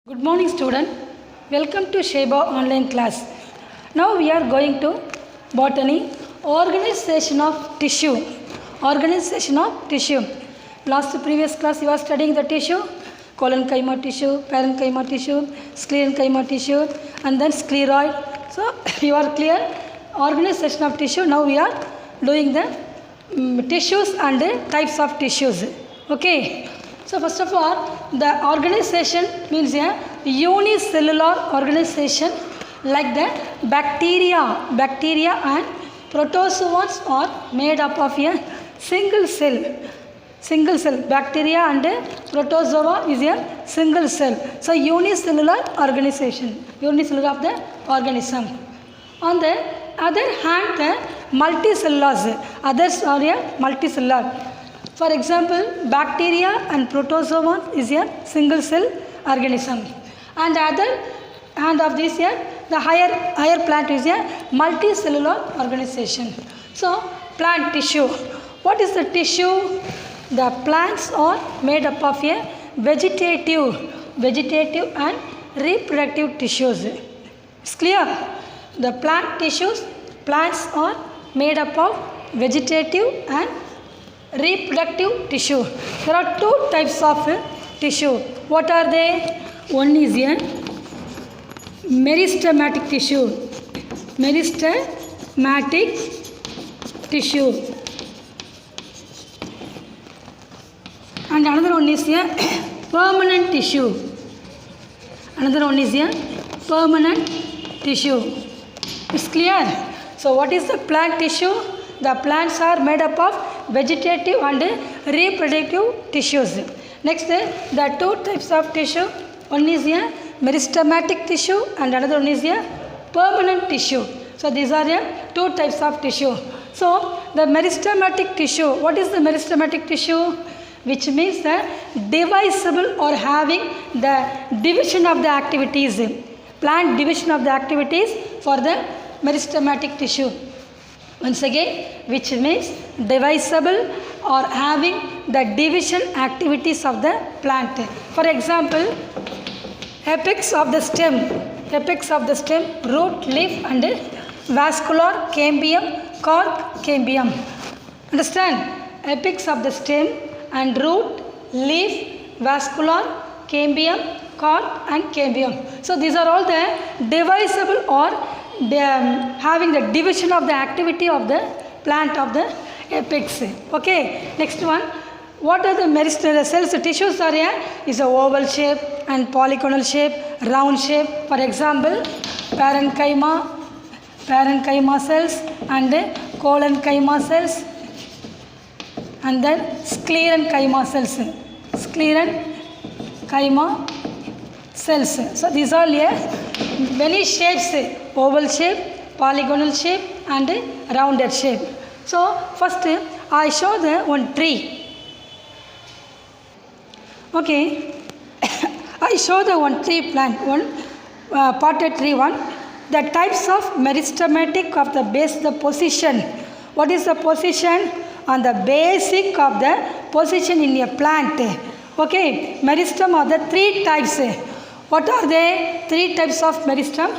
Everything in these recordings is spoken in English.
Good morning student. Welcome to Sheba online class. Now we are going to botany, organization of tissue. Organization of tissue. Previous class you are studying the tissue, colon-chyma tissue, parenchyma tissue, sclerenchyma tissue and then scleroid. So you are clear? Organization of tissue. Now we are doing the tissues and types of tissues. Okay. So first of all, the organization means a unicellular organization like the bacteria. Bacteria and protozoans are made up of a single cell. Single cell. Bacteria and protozoa is a single cell. So unicellular organization. Unicellular of the organism. On the other hand, the multicellular. Others are a multicellular. For example, bacteria and protozoa is a single cell organism. And the other hand of this here, the higher plant is a multicellular organization. So, plant tissue. What is the tissue? The plants are made up of a vegetative and reproductive tissues. It's clear? The plant tissues, plants are made up of vegetative and reproductive tissue. There are two types of tissue. What are they? One is a meristematic tissue. Meristematic tissue. And another one is a permanent tissue. Another one is a permanent tissue. It's clear? So what is the plant tissue? The plants are made up of vegetative and reproductive tissues. Next, the two types of tissue. One is a meristematic tissue and another one is a permanent tissue. So these are two types of tissue. So the meristematic tissue. What is the meristematic tissue? Which means the divisible or having the division of the activities. Plant division of the activities for the meristematic tissue. Once again, which means divisible or having the division activities of the plant. For example, apex of the stem, root, leaf and vascular cambium, cork cambium. Understand? Apex of the stem and root, leaf, vascular, cambium, cork and cambium. So these are all the divisible or having the division of the activity of the plant of the apex. Okay. Next one. What are the meristematic cells? The tissues are is a oval shape and polygonal shape, round shape. For example, parenchyma cells and colon-chyma cells and then sclerenchyma cells. Sclerenchyma cells. So these are many shapes. Oval shape, polygonal shape and rounded shape. So first I show the one tree. Okay. I show the one tree plant, one potted tree one. The types of meristematic of the base, the position. What is the position? On the basic of the position in a plant. Okay. Meristem are the three types. What are they? Three types of meristem.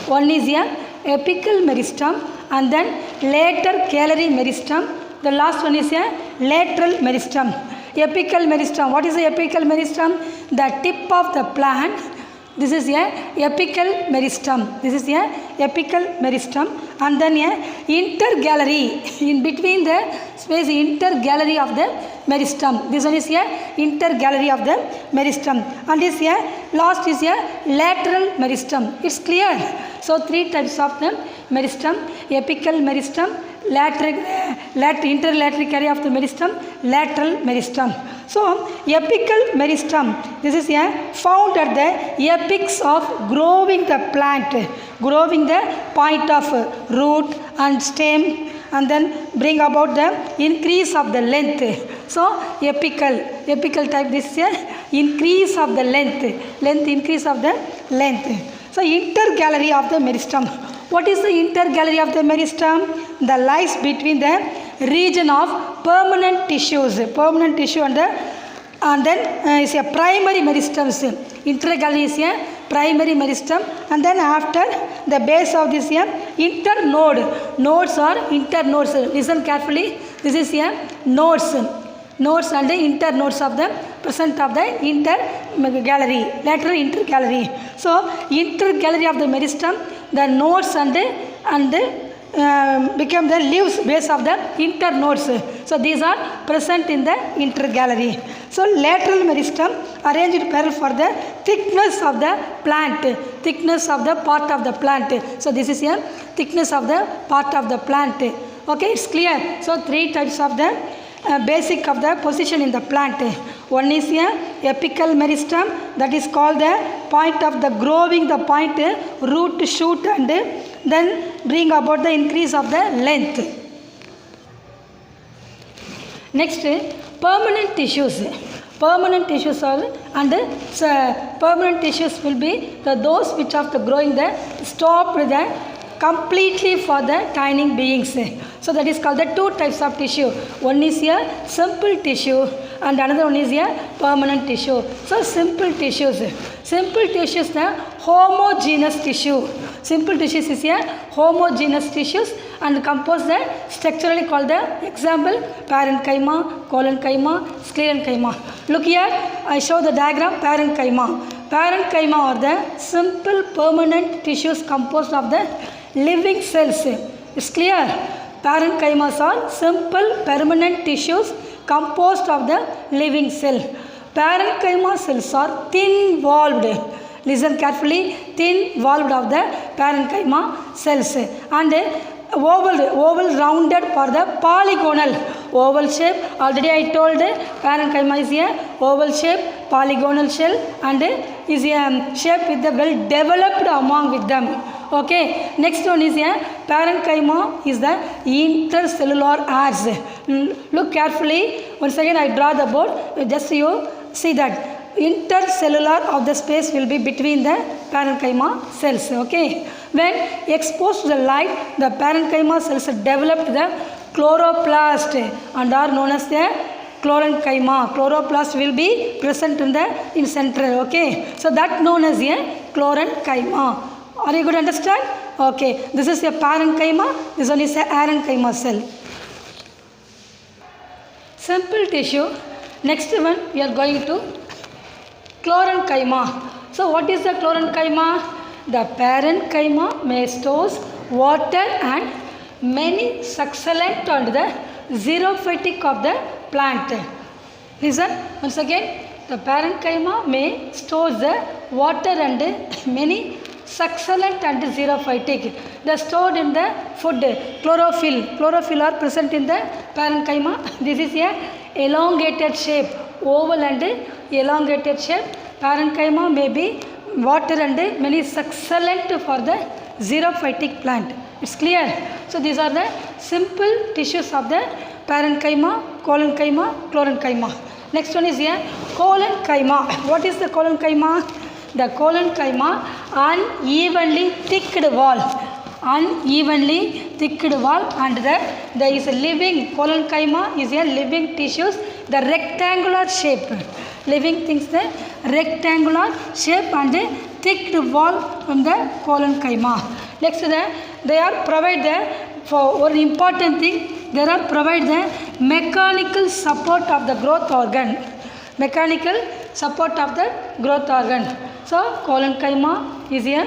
One is a apical meristem and then lateral gallery meristem. The last one is a lateral meristem. Apical meristem. What is the apical meristem? The tip of the plant. This is a apical meristem. This is a apical meristem and then a intergallery. In between the space intergallery of the meristem. This one is a intergallery of the meristem and this last is a lateral meristem. It's clear. So three types of the meristem: apical meristem, interlateral gallery of the meristem, lateral meristem. So apical meristem, this is found at the apex of growing the plant, growing the point of root and stem and then bring about the increase of the length. So apical type, this is increase of the length, increase of the length. So intergallery of the meristem. What is the intergallery of the meristem? The lies between the region of permanent tissue and the and then is a primary meristem. Intergallery is a primary meristem, and then after the base of this internode. Nodes or internodes. Listen carefully. This is a nodes and the internodes of the present of the intergallery, lateral intergallery. So intergallery of the meristem, the nodes and become the leaves base of the internodes. So these are present in the intergallery. So lateral meristem arranged parallel for the thickness of the plant, thickness of the part of the plant. So this is a thickness of the part of the plant. Okay, it's clear. So three types of the basic of the position in the plant. One is a apical meristem, that is called the point of the growing, the point root shoot, and then bring about the increase of the length. Next, permanent tissues. Permanent tissues are, and permanent tissues will be those which after growing the stop the completely for the tiny beings. So that is called the two types of tissue. One is a simple tissue and another one is a permanent tissue. So simple tissues. Simple tissues the homogeneous tissue. Simple tissues is a homogeneous tissues and composed the structurally called the example parenchyma, collenchyma, sclerenchyma. Look here, I show the diagram parenchyma. Parenchyma are the simple permanent tissues composed of the living cells. It's clear. Parenchymas are simple permanent tissues composed of the living cell. Parenchyma cells are thin-walled. Listen carefully. Thin-walled of the parenchyma cells and oval rounded for the polygonal. Oval shape. Already I told parenchyma is a oval shape, polygonal shell, and is a shape with the well developed among with them. Okay, next one is a parenchyma is the intercellular arch. Look carefully. Once again I draw the board. Just you see that intercellular of the space will be between the parenchyma cells. Okay, when exposed to the light, the parenchyma cells develop the chloroplast and are known as the chlorenchyma. Chloroplast will be present in central. Okay, so that known as a chlorenchyma. Are you good to understand? Okay, this is a parenchyma, this one is a arenchyma cell. Simple tissue. Next one we are going to chlorenchyma. So what is the chlorenchyma? The parenchyma may stores water and many succulent and the xerophytic of the plant. Listen once again. The parenchyma may stores the water and many succulent and xerophytic. They are stored in the food. Chlorophyll. Chlorophyll are present in the parenchyma. This is a elongated shape. Oval and elongated shape. Parenchyma may be water and many succulent for the xerophytic plant. It's clear. So these are the simple tissues of the parenchyma, collenchyma, chlorenchyma. Next one is here collenchyma. What is the collenchyma? The collenchyma unevenly thicked wall. Unevenly thicked wall, and there is a living collenchyma is a living tissues, the rectangular shape. Living things the rectangular shape and thicked wall from the collenchyma. Next they are provide for one important thing, they are provide the mechanical support of the growth organ. Mechanical support of the growth organ. So collenchyma is a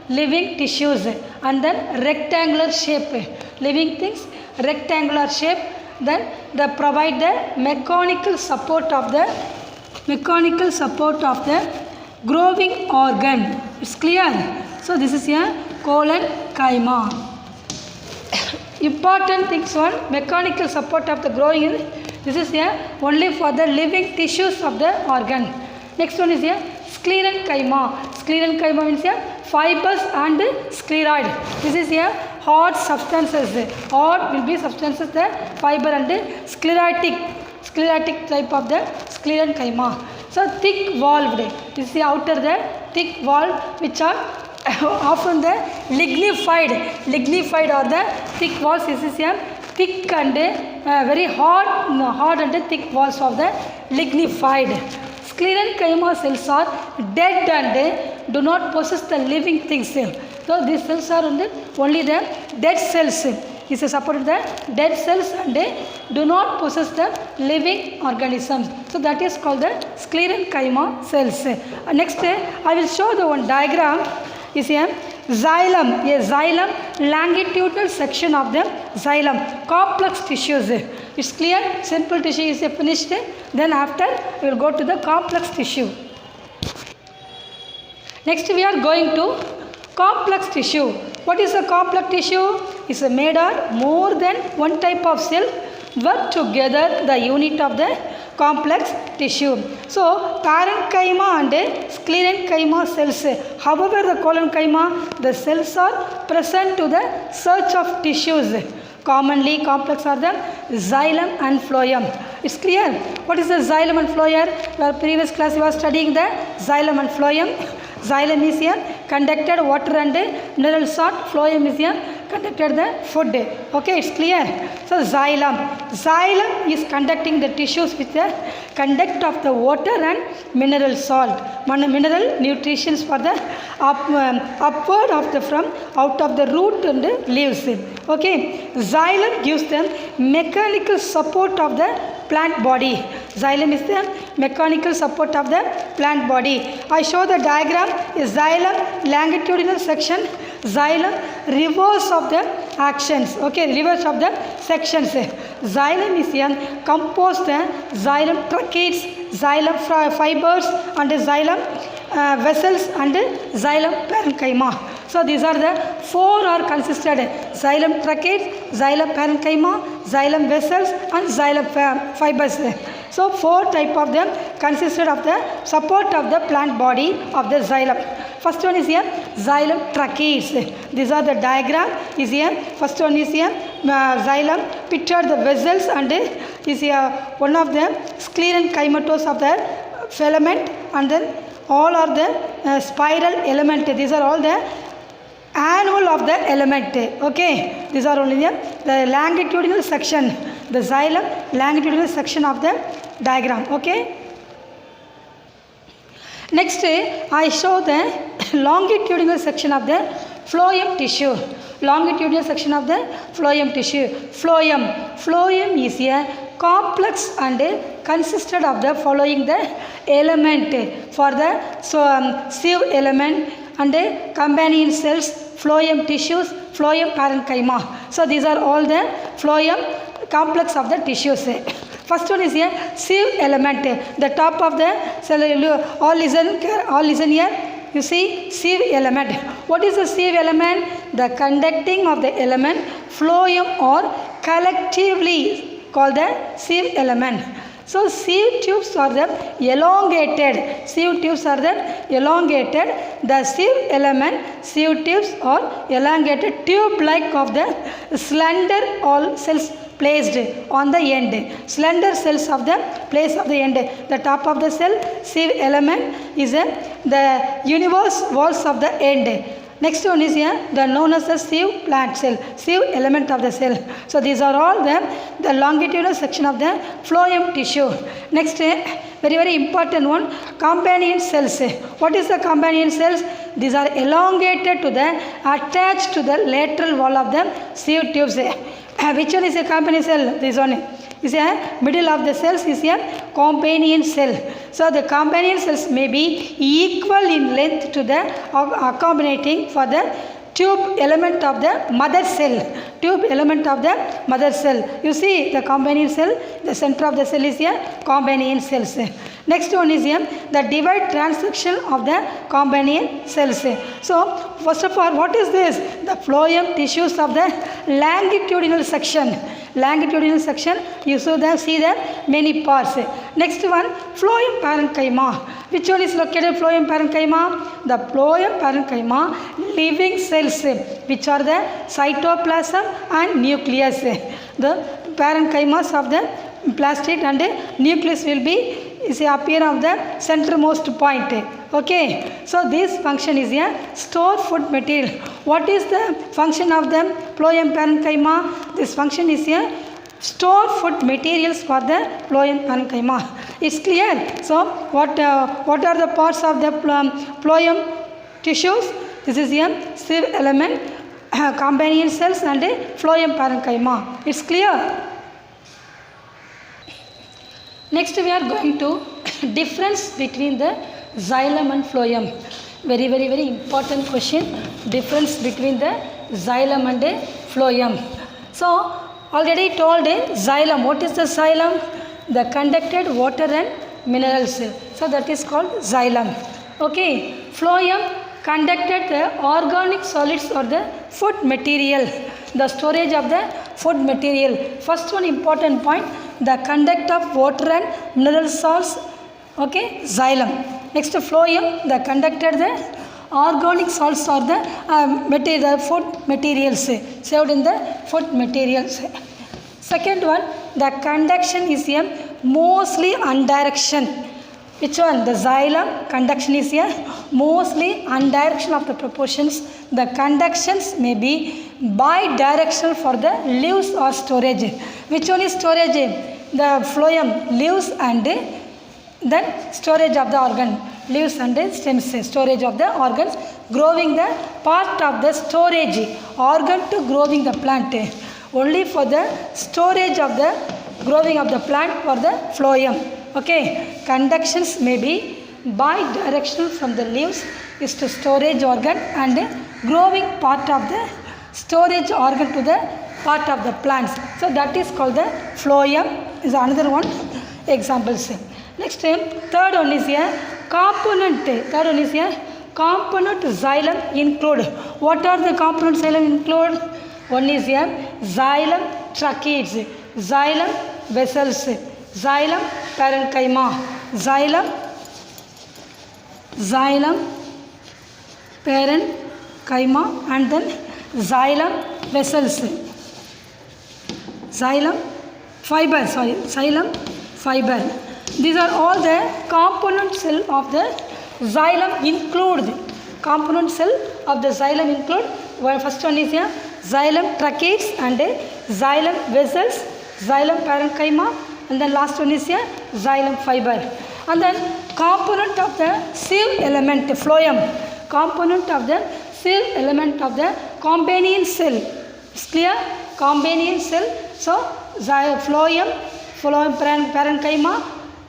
living tissues and then rectangular shape. Living things rectangular shape. Then they provide the mechanical support of the growing organ. It's clear. So this is a collenchyma. Important things one, mechanical support of the growing. This is only for the living tissues of the organ. Next one is sclerenchyma. Sclerenchyma means fibers and scleroid. This is hard substances. Hard will be substances, the fiber and sclerotic type of the sclerenchyma. So thick valved. This is the outer the thick valve which are often the lignified or the thick walls. This is a thick and very hard and thick walls of the lignified. Sclerenchyma cells are dead and do not possess the living things. So these cells are only the dead cells. This is supported the dead cells and do not possess the living organisms. So that is called the sclerenchyma cells. Next I will show the one diagram is a xylem longitudinal section of the xylem, complex tissues. It's clear, simple tissue is finished. Then after we will go to the complex tissue. Next we are going to complex tissue. What is a complex tissue? It's made of more than one type of cell work together, the unit of the complex tissue. So parenchyma and sclerenchyma cells. However, the collenchyma, the cells are present to the search of tissues. Commonly complex are the xylem and phloem. It's clear. What is the xylem and phloem? Our previous class we were studying the xylem and phloem. Xylem is here conducted water and mineral salt. Phloem is here conducted the food. Okay, it's clear. So xylem is conducting the tissues with the conduct of the water and mineral salt, mineral nutrition for the upward of the from out of the root and the leaves. Okay, xylem gives them mechanical support of the plant body. Xylem is the mechanical support of the plant body. I show the diagram is xylem longitudinal section, xylem reverse of the actions. Okay, reverse of the sections. Xylem is composed xylem tracheids, xylem fibers and xylem vessels and xylem parenchyma. So these are the four are consisted: xylem tracheids, xylem parenchyma, xylem vessels and xylem fibers. So four type of them consisted of the support of the plant body of the xylem. First one is here xylem tracheids. These are the diagram is here. First one is here xylem pictured the vessels and is here one of the sclerenchymatose of the filament and then all are the spiral element. These are all the annual of the element. Okay, these are only the longitudinal section, the xylem longitudinal section of the diagram. Okay, next I show the longitudinal section of the phloem tissue. Longitudinal section of the phloem tissue. Phloem is a complex and consisted of the following the element for the sieve element and companion cells, phloem tissues, phloem parenchyma. So these are all the phloem complex of the tissues. First one is here sieve element. The top of the cell, all listen here. You see sieve element. What is the sieve element? The conducting of the element phloem or collectively called the sieve element. So sieve tubes are the elongated. Sieve tubes are the elongated. The sieve element, sieve tubes are elongated tube-like of the slender all cells placed on the end. Slender cells of the place of the end. The top of the cell, sieve element is the universe walls of the end. Next one is here the known as the sieve plant cell, sieve element of the cell. So these are all the longitudinal section of the phloem tissue. Next very important one, companion cells. What is the companion cells? These are elongated to the attached to the lateral wall of the sieve tubes. Which one is a companion cell? This one is a middle of the cells is a companion cell. So the companion cells may be equal in length to the accommodating for the tube element of the mother cell. Tube element of the mother cell. You see the companion cell, the center of the cell is a companion cells. Next one is here the divide transaction of the companion cells. So first of all, what is this? The phloem tissues of the longitudinal section. Longitudinal section, you see the many parts. Next one, phloem parenchyma. Which one is located phloem parenchyma? The phloem parenchyma living cells, which are the cytoplasm and nucleus. The parenchymas of the plastid and nucleus will be appear of the centermost point. Okay, so this function is a store food material. What is the function of the phloem parenchyma? This function is a store food materials for the phloem parenchyma. It's clear. So what are the parts of the phloem tissues? This is a sieve element, companion cells and phloem parenchyma. It's clear. Next we are going to difference between the xylem and phloem. Very important question. Difference between the xylem and phloem. So already told xylem. What is the xylem? The conducted water and minerals. So that is called xylem. Okay. Phloem conducted the organic solids or the food material. The storage of the food material. First one important point. The conduct of water and mineral salts. Okay. Xylem. Next phloem. The conducted the organic salts or the food materials saved in the food materials. Second one, the conduction is a mostly undirection. Which one? The xylem conduction is a mostly undirection of the proportions. The conductions may be bidirectional for the leaves or storage. Which one is storage? The phloem, leaves and then storage of the organ. Leaves and stems, storage of the organs, growing the part of the storage organ to growing the plant. Only for the storage of the growing of the plant for the phloem. Okay, conductions may be bidirectional from the leaves is to storage organ and growing part of the storage organ to the part of the plants. So that is called the phloem. Is another one examples. Next, third one is a component. Third one is a component xylem include. What are the component xylem include? One is a xylem tracheids, xylem vessels, xylem parenchyma, xylem parenchyma and then xylem vessels, xylem fiber. These are all the component cell of the xylem include. Component cell of the xylem include. First one is a xylem tracheids and xylem vessels, xylem parenchyma, and then last one is a xylem fiber. And then component of the sieve element, phloem. Component of the sieve element of the companion cell. It's clear? Companion cell. So phloem parenchyma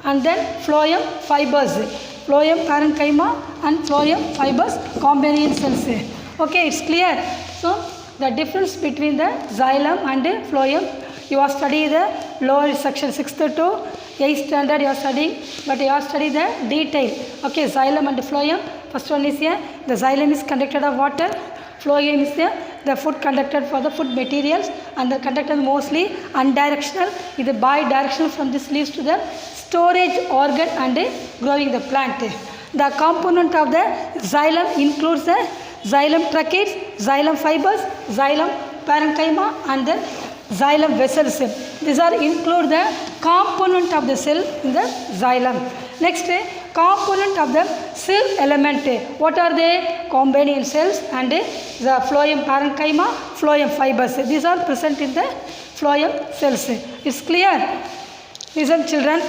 and then phloem fibers. Phloem parenchyma and phloem fibers, companion cells. Okay, it's clear. So the difference between the xylem and phloem, you are studying the lower section 6th to 8th standard you are studying, but you are studying the detail. Okay, xylem and phloem. First one is here, the xylem is conducted of water. Phloem is here, the food conducted for the food materials, and the conducted mostly undirectional. It is bidirectional from this leaves to the storage organ and growing the plant. The component of the xylem includes the xylem tracheids, xylem fibers, xylem parenchyma and then xylem vessels. These are include the component of the cell in the xylem. Next, component of the cell element. What are they? Companion cells and the phloem parenchyma, phloem fibers. These are present in the phloem cells. It's clear? Listen children,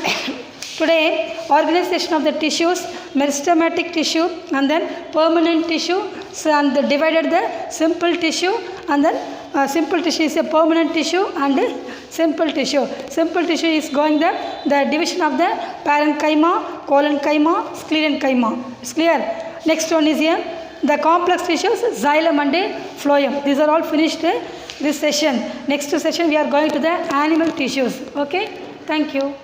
today organization of the tissues, meristematic tissue and then permanent tissue, and divided the simple tissue and then simple tissue is a permanent tissue and simple tissue. Simple tissue is going the division of the parenchyma, collenchyma, sclerenchyma. It's clear? Next one is here, the complex tissues, xylem and phloem. These are all finished this session. Next session we are going to the animal tissues. Okay? Thank you.